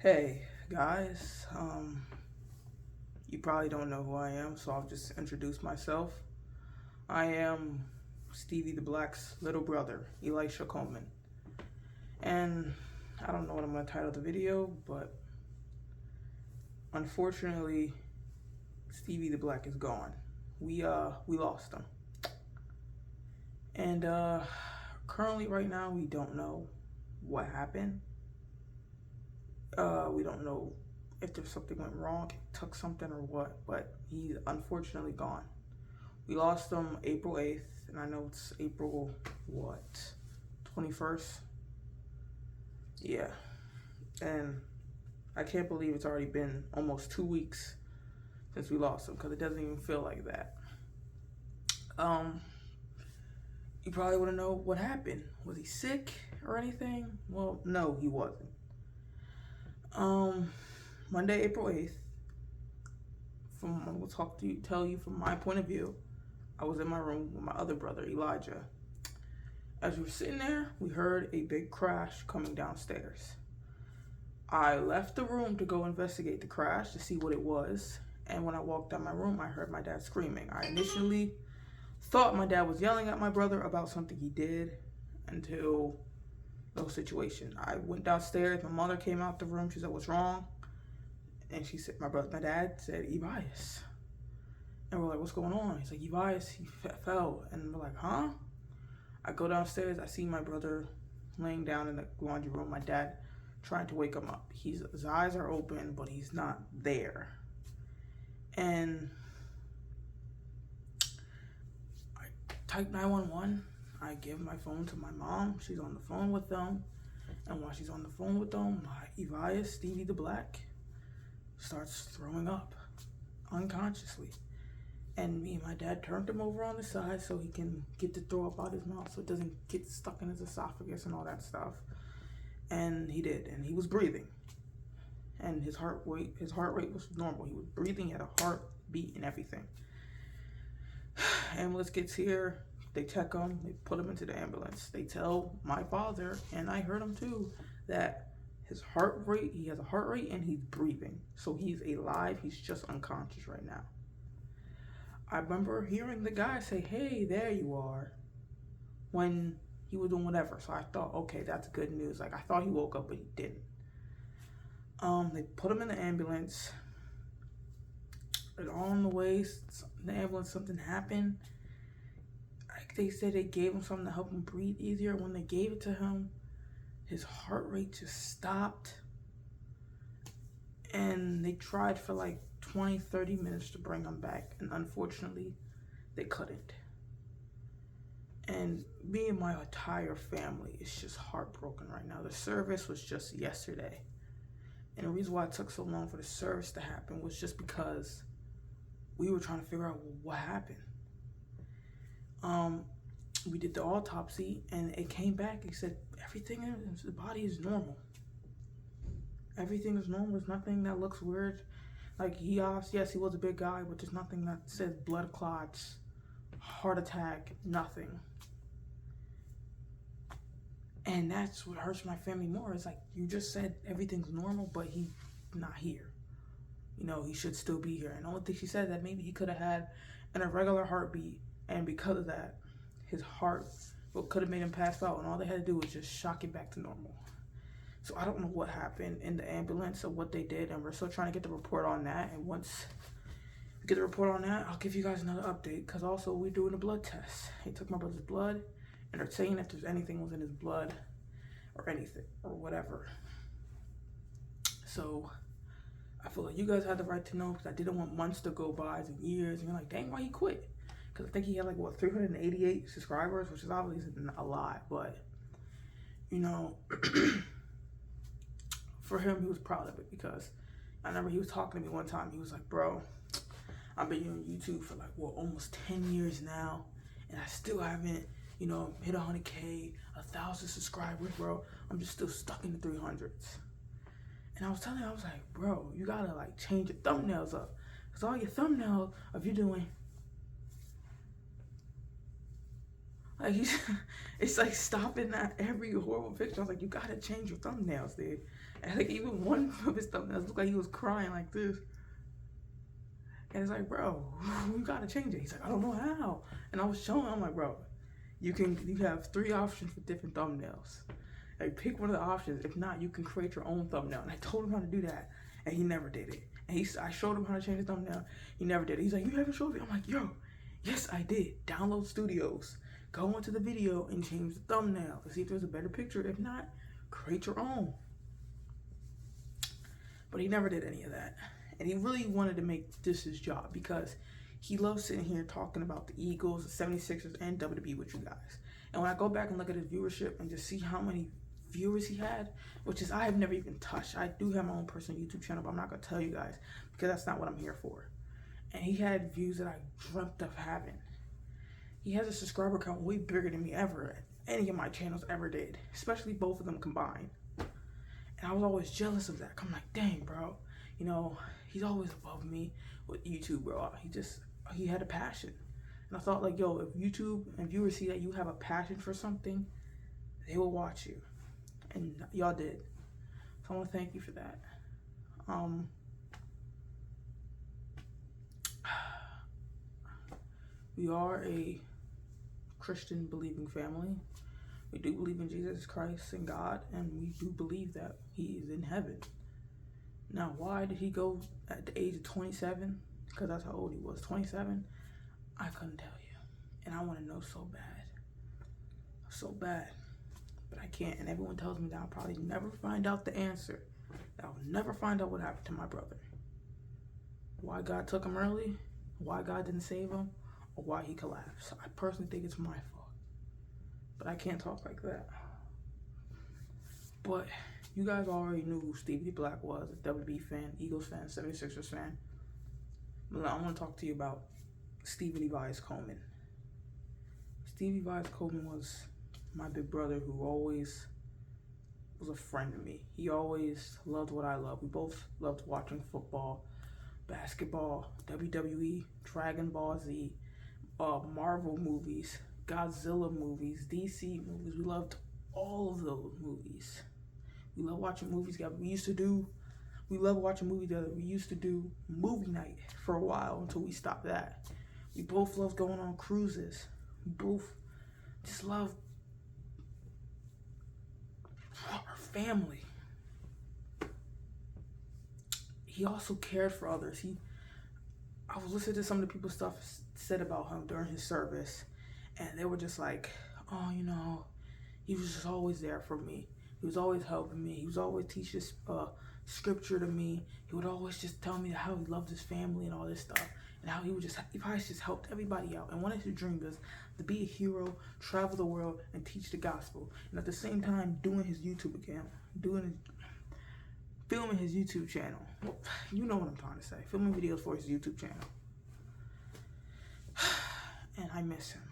Hey guys, you probably don't know who I am, so I'll just introduce myself. I am Stevie the Black's little brother, Elisha Coleman. And I don't know what I'm gonna title the video, but unfortunately, Stevie the Black is gone. We lost him. And currently right now we don't know what happened. We don't know if there's something went wrong, he took something or what, but he's unfortunately gone. We lost him April 8th, and I know it's April, what, 21st? Yeah. And I can't believe it's already been almost 2 weeks since we lost him, because it doesn't even feel like that. You probably want to know what happened. Was he sick or anything? Well, no, he wasn't. Monday, April 8th, I'm gonna tell you from my point of view. I was in my room with my other brother, Elijah. As we were sitting there, we heard a big crash coming downstairs. I left the room to go investigate the crash to see what it was. And when I walked out my room, I heard my dad screaming. I initially thought my dad was yelling at my brother about something he did until no situation. I went downstairs. My mother came out the room. She said, "What's wrong?" And she said, my dad said, "Elias." And we're like, "What's going on?" He's like, "Elias, he fell." And we're like, "Huh?" I go downstairs. I see my brother laying down in the laundry room. My dad trying to wake him up. His eyes are open, but he's not there. And I type 911. I give my phone to my mom. She's on the phone with them. And while she's on the phone with them, Elias, Stevie the Black, starts throwing up unconsciously. And me and my dad turned him over on the side so he can get the throw up out his mouth so it doesn't get stuck in his esophagus and all that stuff. And he did, and he was breathing. And his heart rate was normal. He was breathing, he had a heartbeat and everything. Ambulance gets here, they check him, they put him into the ambulance. They tell my father, and I heard him too, that he has a heart rate and he's breathing. So he's alive, he's just unconscious right now. I remember hearing the guy say, "Hey, there you are," when he was doing whatever. So I thought, okay, that's good news. Like, I thought he woke up, but he didn't. They put him in the ambulance. And on the way, in the ambulance, something happened. Like they said, they gave him something to help him breathe easier. When they gave it to him, his heart rate just stopped. And they tried for like 20, 30 minutes to bring him back. And unfortunately, they couldn't. And me and my entire family is just heartbroken right now. The service was just yesterday. And the reason why it took so long for the service to happen was just because we were trying to figure out what happened. We did the autopsy, and it came back. It said everything in the body is normal. Everything is normal. There's nothing that looks weird. Like, yes, he was a big guy, but there's nothing that says blood clots, heart attack, nothing. And that's what hurts my family more. It's like, you just said everything's normal, but he's not here. You know, he should still be here. And the only thing she said that maybe he could have had an irregular heartbeat, and because of that, his heart could have made him pass out, and all they had to do was just shock it back to normal. So I don't know what happened in the ambulance or what they did, and we're still trying to get the report on that. And once we get the report on that, I'll give you guys another update, because also we're doing a blood test. They took my brother's blood, and they're saying if there's anything was in his blood or anything or whatever. So I feel like you guys had the right to know, because I didn't want months to go by and years, and you're like, dang, why he quit? Because I think he had like, what, 388 subscribers, which is obviously a lot, but, you know, for him, he was proud of it, because I remember he was talking to me one time. He was like, "Bro, I've been on YouTube for like, what, almost 10 years now, and I still haven't, you know, hit 100K, 1,000 subscribers, bro. I'm just still stuck in the 300s. And I was telling him, I was like, "Bro, you gotta like change your thumbnails up, because all your thumbnails of you doing, like, it's like stopping at every horrible picture." I was like, "You gotta change your thumbnails, dude." And like even one of his thumbnails looked like he was crying like this. And it's like, bro, you gotta change it. He's like, I don't know how. And I was showing him, I'm like, bro, you have 3 options for different thumbnails. Like pick one of the options. If not, you can create your own thumbnail. And I told him how to do that, and he never did it. And I showed him how to change the thumbnail. He never did it. He's like, you haven't showed me. I'm like, yo, yes, I did. Download Studios. Go into the video and change the thumbnail to see if there's a better picture. If not, create your own. But he never did any of that. And he really wanted to make this his job because he loves sitting here talking about the Eagles, the 76ers, and WWE with you guys. And when I go back and look at his viewership and just see how many viewers he had, which is I have never even touched. I do have my own personal YouTube channel, but I'm not going to tell you guys because that's not what I'm here for. And he had views that I dreamt of having. He has a subscriber count way bigger than me ever, any of my channels ever did, especially both of them combined. And I was always jealous of that. I'm like, dang, bro, you know, he's always above me with YouTube, bro. He had a passion. And I thought, like, yo, if YouTube and viewers see that you have a passion for something, they will watch you. And y'all did. So I want to thank you for that. We are a Christian believing family. We do believe in Jesus Christ and God, and we do believe that he is in heaven. Now, why did he go at the age of 27? Because that's how old he was, 27. I couldn't tell you. And I want to know so bad. So bad. But I can't. And everyone tells me that I'll probably never find out the answer. That I'll never find out what happened to my brother. Why God took him early, why God didn't save him, or why he collapsed. I personally think it's my fault. But I can't talk like that. But you guys already knew who Steveetheblack was, a WWE fan, Eagles fan, 76ers fan. But I want to talk to you about Stevie Vice Coleman. Stevie Vice Coleman was my big brother who always was a friend to me. He always loved what I love. We both loved watching football, basketball, WWE, Dragon Ball Z, Marvel movies, Godzilla movies, DC movies. We loved all of those movies. We love watching movies together. We love watching movies together. We used to do movie night for a while until we stopped that. We both love going on cruises. We both just love our family. He also cared for others. I was listening to some of the people's stuff said about him during his service, and they were just like, oh, you know, he was just always there for me. He was always helping me. He was always teaching scripture to me. He would always just tell me how he loved his family and all this stuff, and how he probably just helped everybody out. And one of his dreams was to be a hero, travel the world, and teach the gospel. And at the same time, doing his YouTube account, filming his YouTube channel. Well, you know what I'm trying to say. Filming videos for his YouTube channel. And I miss him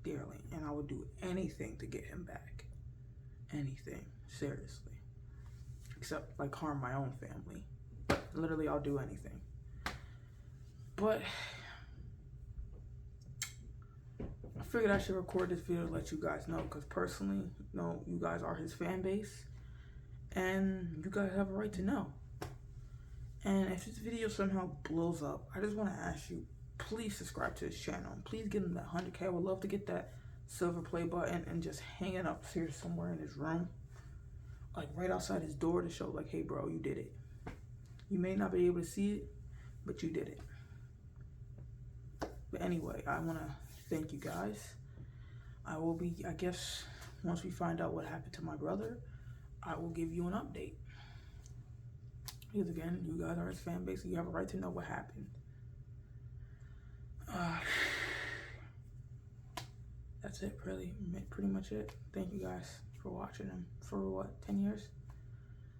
dearly, and I would do anything to get him back. Anything, seriously. Except like harm my own family. Literally, I'll do anything. But I figured I should record this video to let you guys know, because personally, you know, you guys are his fan base, and you guys have a right to know. And if this video somehow blows up, I just want to ask you, please subscribe to his channel. Please get him that 100K. I would love to get that silver play button and just hang it up here somewhere in his room, like right outside his door, to show like, hey bro, you did it. You may not be able to see it, but you did it. But anyway, I want to thank you guys. I guess once we find out what happened to my brother, I will give you an update. Because again, you guys are his fan base, so you have a right to know what happened. That's it, pretty much it. Thank you guys for watching him for what, 10 years?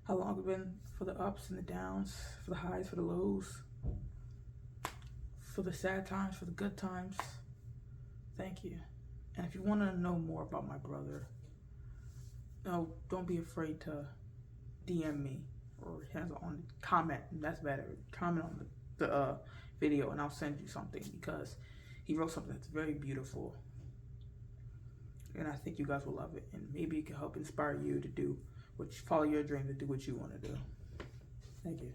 How long it's been, for the ups and the downs, for the highs, for the lows, for the sad times, for the good times. Thank you. And if you want to know more about my brother, no, don't be afraid to DM me or comment. That's better. Comment on the video, and I'll send you something, because he wrote something that's very beautiful, and I think you guys will love it, and maybe it can help inspire you to do Follow your dreams and do what you want to do. Thank you.